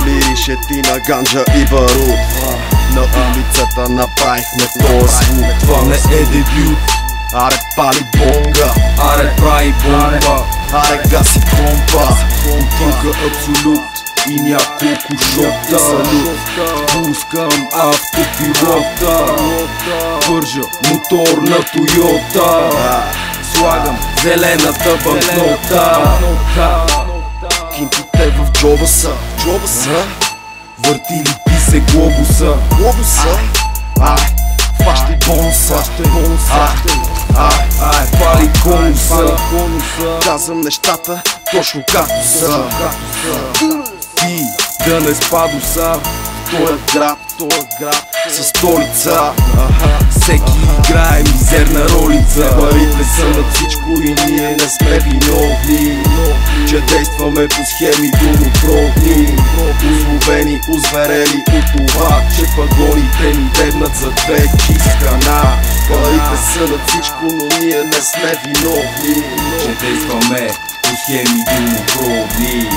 Лиришетина, ганджа и барут. На улицата направихме този звук. Това не е дебют. Аре пали бонга, аре прави бомба, аре гаси компа. Бутилка абсолют и няколко шота. Салют, пускам автопилота. Вържа мотор на Тойота. Слагам зелената банкнота. Кинтите в джоба са, Върти ли ти се глобуса? Фащи бонуса, пали конуса. казвам нещата точно както са. Ти да не спадоса. Тоя град със столица. Всеки играе мизерна ролица. Парите са над всичко и ние не сме виновни, че действаме по схеми долупробни. Озлобени, озверели от това, че вагоните ни дебнат за две чискана. Парите са над всичко, но ние не сме виновни, че действаме по схеми долупробни.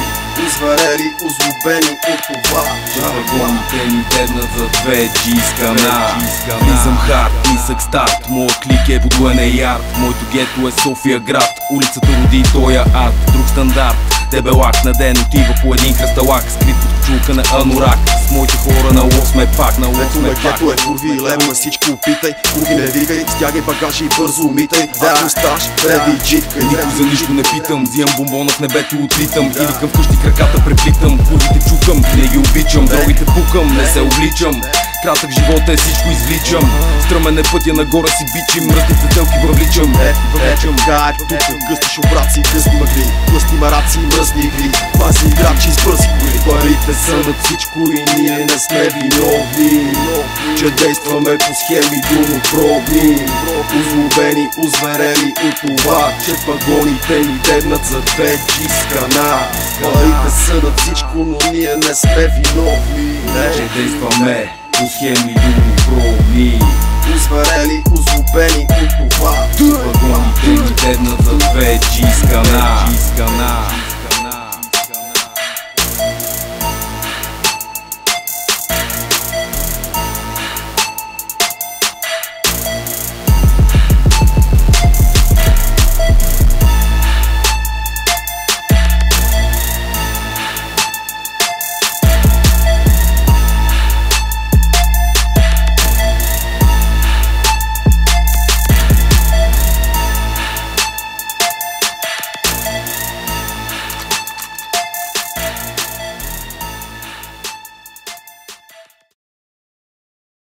Озверели, озлобени от това, че вагоните ни дебнат за две чискана. Влизам хард, нисък старт. Моят клик е подвоен ярд. Моето гето е София град. Улицата роди тоя арт. Друг стандарт. Дебелак на ден отива по един кръсталак, скрит под кочулка на анорак. С моите хора на лов сме пак, на лов сме пак. Гето е курви и лево на всичко опитай. Курви не викай, стягай багажи и бързо умитай. Ако сташ, преди джиткай. Никой за нищо не питам, взимам бомбона в небето и отлитам. Или към вкъщи краката преплитам. Курвите чукам, не ги обичам. Другите пукам, не се обличам. Кратък живот е, всичко извличам. Стръмен е пътя, нагоре си бичим. Мръсните телки въвличам. Как тук, гъсти шобраци, гъсти мъгли, гъсти мараци, мръсни игри. Пази играчи с бързи коли. Парите са над всичко и ние не сме виновни, че действаме по схеми долупробни. Озлобени, озверели от това, че вагоните ни дебнат за две чискана. Парите са над всичко, но ние не сме виновни, че действаме по схеми долупробни. Озверели, озлобени от това, че вагоните ни дебнат за две чискана.